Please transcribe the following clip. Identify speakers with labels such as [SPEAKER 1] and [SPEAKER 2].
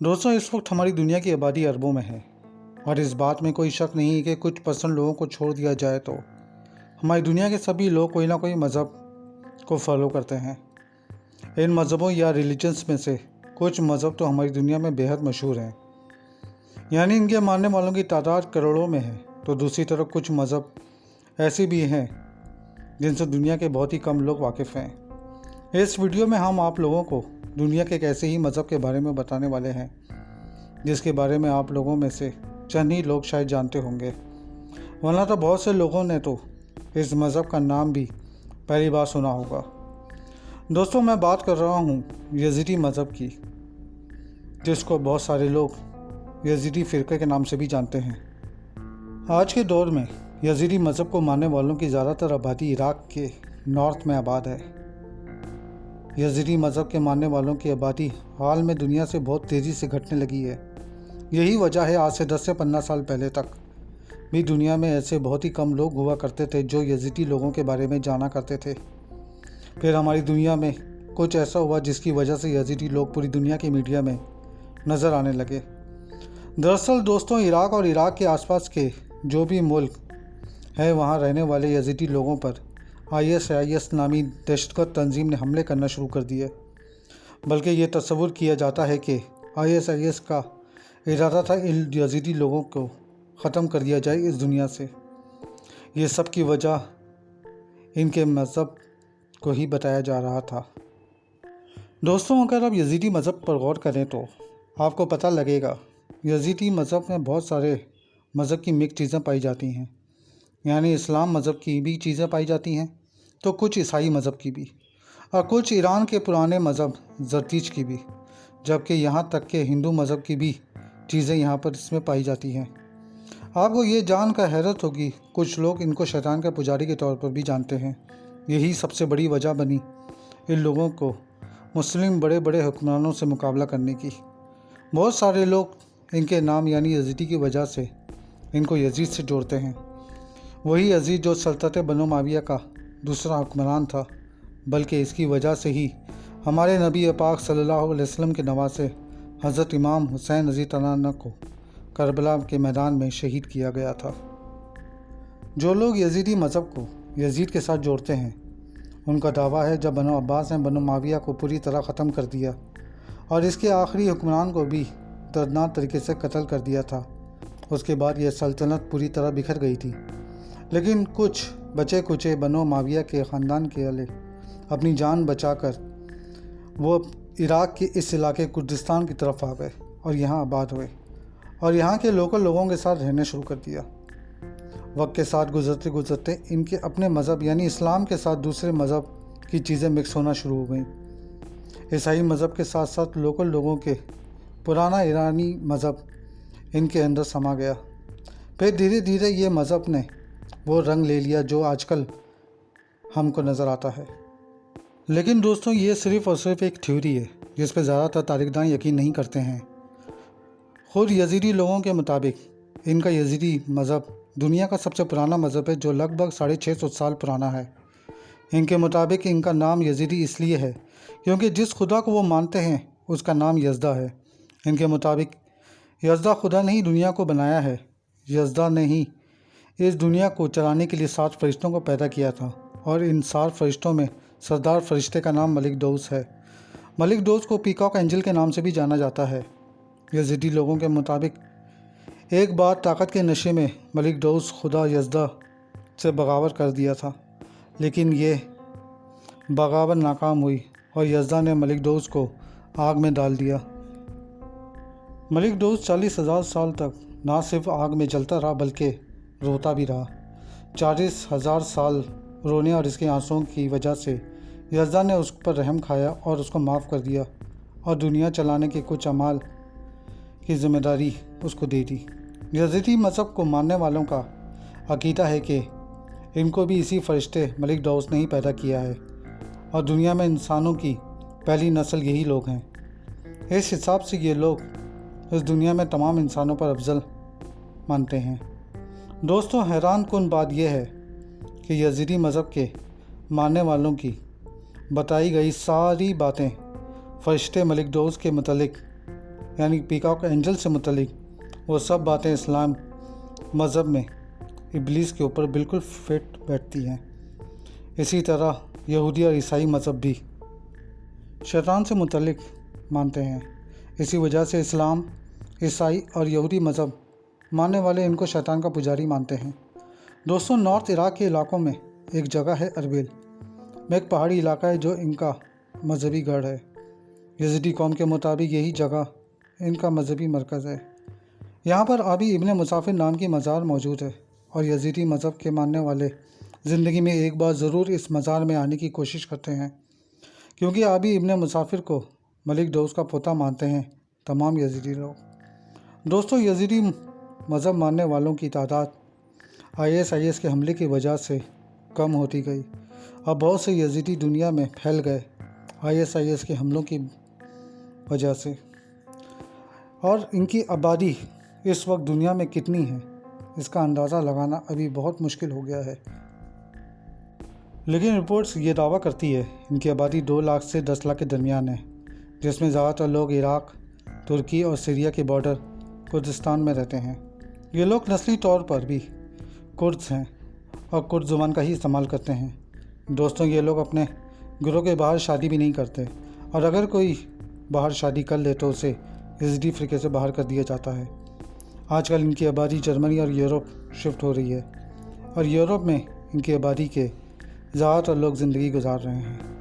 [SPEAKER 1] दोस्तों, इस वक्त हमारी दुनिया की आबादी अरबों में है और इस बात में कोई शक नहीं कि कुछ % लोगों को छोड़ दिया जाए तो हमारी दुनिया के सभी लोग कोई ना कोई मज़हब को फॉलो करते हैं। इन मज़हबों या रिलीजन्स में से कुछ मज़हब तो हमारी दुनिया में बेहद मशहूर हैं, यानी इनके मानने वालों की तादाद करोड़ों में है। तो दूसरी तरफ कुछ मज़हब ऐसे भी हैं जिनसे दुनिया के बहुत ही कम लोग वाकिफ़ हैं। इस वीडियो में हम आप लोगों को दुनिया के एक ऐसे ही मज़हब के बारे में बताने वाले हैं जिसके बारे में आप लोगों में से चंद ही लोग शायद जानते होंगे, वरना तो बहुत से लोगों ने तो इस मज़हब का नाम भी पहली बार सुना होगा। दोस्तों, मैं बात कर रहा हूँ यज़ीदी मज़हब की, जिसको बहुत सारे लोग यज़ीदी फ़िरक़े के नाम से भी जानते हैं। आज के दौर में यज़ीदी मज़हब को मानने वालों की ज़्यादातर आबादी इराक़ के नॉर्थ में आबाद है। यज़ीदी मज़हब के मानने वालों की आबादी हाल में दुनिया से बहुत तेज़ी से घटने लगी है। यही वजह है आज से 10 से 15 साल पहले तक भी दुनिया में ऐसे बहुत ही कम लोग हुआ करते थे जो यज़ीदी लोगों के बारे में जाना करते थे। फिर हमारी दुनिया में कुछ ऐसा हुआ जिसकी वजह से यज़ीदी लोग पूरी दुनिया की मीडिया में नज़र आने लगे। दरअसल दोस्तों, इराक़ और इराक़ के आसपास के जो भी मुल्क है, वहाँ रहने वाले यज़ीदी लोगों पर ISIS नामी दहशतगर्द तंजीम ने हमले करना शुरू कर दिए। बल्कि ये तस्वुर किया जाता है कि ISIS का इरादा था इन यज़ीदी लोगों को ख़त्म कर दिया जाए इस दुनिया से। ये सब की वजह इनके मज़हब को ही बताया जा रहा था। दोस्तों, अगर आप यज़ीदी मज़हब पर गौर करें तो आपको पता लगेगा यज़ीदी मज़हब में बहुत सारे मज़हब की मिक्स चीज़ें पाई जाती हैं, यानी इस्लाम मज़हब की भी चीज़ें पाई जाती हैं, तो कुछ ईसाई मज़हब की भी, और कुछ ईरान के पुराने मज़हब ज़रतीश की भी, जबकि यहाँ तक के हिंदू मज़हब की भी चीज़ें यहाँ पर इसमें पाई जाती हैं। आपको ये जानकर हैरत होगी, कुछ लोग इनको शैतान के पुजारी के तौर पर भी जानते हैं। यही सबसे बड़ी वजह बनी इन लोगों को मुस्लिम बड़े बड़े हुक्मरानों से मुकाबला करने की। बहुत सारे लोग इनके नाम यानी यज़ीदी की वजह से इनको यजीद से जोड़ते हैं। वही यजीद जो सल्तनत बनो उमैया का दूसरा हुक्मरान था, बल्कि इसकी वजह से ही हमारे नबी पाक सल्लल्लाहु अलैहि वसल्लम के नवासे हज़रत इमाम हुसैन रज़ी अल्लाह अन्हु को करबला के मैदान में शहीद किया गया था। जो लोग यज़ीदी मज़हब को यजीद के साथ जोड़ते हैं, उनका दावा है जब बनो अब्बास ने बनो उमैया को पूरी तरह ख़त्म कर दिया और इसके आखिरी हुक्मरान को भी दर्दनाक तरीके से कत्ल कर दिया था, उसके बाद यह सल्तनत पूरी तरह बिखर गई थी। लेकिन कुछ बचे कुचे बनो उमैया के ख़ानदान के वाले अपनी जान बचाकर वो इराक़ के इस इलाके कुर्दिस्तान की तरफ आ गए और यहाँ आबाद हुए और यहाँ के लोकल लोगों के साथ रहने शुरू कर दिया। वक्त के साथ गुजरते गुजरते इनके अपने मज़हब यानी इस्लाम के साथ दूसरे मज़हब की चीज़ें मिक्स होना शुरू हो गई। ईसाई मज़हब के साथ साथ लोकल लोगों के पुराना ईरानी मज़हब इनके अंदर समा गया। फिर धीरे धीरे ये मज़हब ने वो रंग ले लिया जो आजकल हमको नज़र आता है। लेकिन दोस्तों, ये सिर्फ़ और सिर्फ एक थ्योरी है जिस पर ज़्यादातर तारीखदान यकीन नहीं करते हैं। खुद यज़ीदी लोगों के मुताबिक इनका यज़ीदी मज़हब दुनिया का सबसे पुराना मज़हब है जो लगभग 650 साल पुराना है। इनके मुताबिक इनका नाम यज़ीदी इसलिए है क्योंकि जिस खुदा को वो मानते हैं उसका नाम यज़दा है। इनके मुताबिक यज़दा खुदा ने ही दुनिया को बनाया है। यज़दा ने ही इस दुनिया को चलाने के लिए 7 फरिश्तों को पैदा किया था और इन 7 फरिश्तों में सरदार फरिश्ते का नाम मलिक दौस है। मलिक दौस को पीकॉक एंजल के नाम से भी जाना जाता है। यज़ीदी लोगों के मुताबिक एक बार ताकत के नशे में मलिक दौस खुदा यज़दा से बगावत कर दिया था, लेकिन ये बगावत नाकाम हुई और यज़दा ने मलिक दौस को आग में डाल दिया। मलिक दौस 40,000 साल तक ना सिर्फ आग में जलता रहा बल्कि रोता भी रहा। 40,000 साल रोने और इसके आंसुओं की वजह से यज़दा ने उस पर रहम खाया और उसको माफ़ कर दिया और दुनिया चलाने के कुछ अमाल की ज़िम्मेदारी उसको दे दी। यज़ीदी मज़हब को मानने वालों का अक़ीदा है कि इनको भी इसी फरिश्ते मलिक दौस ने ही पैदा किया है और दुनिया में इंसानों की पहली नस्ल यही लोग हैं। इस हिसाब से ये लोग इस दुनिया में तमाम इंसानों पर अफजल मानते हैं। दोस्तों, हैरान कुन बात यह है कि यज़ीदी मज़हब के मानने वालों की बताई गई सारी बातें फरिश्ते मलिक दौस के मुतल्लिक यानी पीकॉक एंजल से मुतल्लिक वो सब बातें इस्लाम मज़हब में इब्लीस के ऊपर बिल्कुल फिट बैठती हैं। इसी तरह यहूदी और ईसाई मज़हब भी शैतान से मुतल्लिक मानते हैं। इसी वजह से इस्लाम, ईसाई और यहूदी मज़हब मानने वाले इनको शैतान का पुजारी मानते हैं। दोस्तों, नॉर्थ इराक़ के इलाकों में एक जगह है अरबिल में, एक पहाड़ी इलाका है जो इनका मजहबी गढ़ है। यजीदी कौम के मुताबिक यही जगह इनका मजहबी मरकज़ है। यहाँ पर आबी इब्न मुसाफिर नाम की मज़ार मौजूद है और यजीदी मज़हब के मानने वाले ज़िंदगी में एक बार ज़रूर इस मज़ार में आने की कोशिश करते हैं, क्योंकि आबी इब्न मुसाफिर को मलिक दौस का पोता मानते हैं तमाम यजीदी लोग। दोस्तों, यजीदी मज़हब मानने वालों की तादाद ISIS के हमले की वजह से कम होती गई। अब बहुत से यजीदी दुनिया में फैल गए ISIS के हमलों की वजह से, और इनकी आबादी इस वक्त दुनिया में कितनी है इसका अंदाज़ा लगाना अभी बहुत मुश्किल हो गया है। लेकिन रिपोर्ट्स ये दावा करती है इनकी आबादी 2 लाख से 10 लाख के दरमियान है, जिसमें ज़्यादातर लोग इराक़, तुर्की और सीरिया के बॉर्डर कुर्दिस्तान में रहते हैं। ये लोग नस्ली तौर पर भी कुर्द्स हैं और कुर्द ज़ुबान का ही इस्तेमाल करते हैं। दोस्तों, ये लोग अपने घरों के बाहर शादी भी नहीं करते, और अगर कोई बाहर शादी कर ले तो उसे यजीदी फ़िरके से बाहर कर दिया जाता है। आजकल इनकी आबादी जर्मनी और यूरोप शिफ्ट हो रही है, और यूरोप में इनकी आबादी के ज़्यादातर लोग ज़िंदगी गुजार रहे हैं।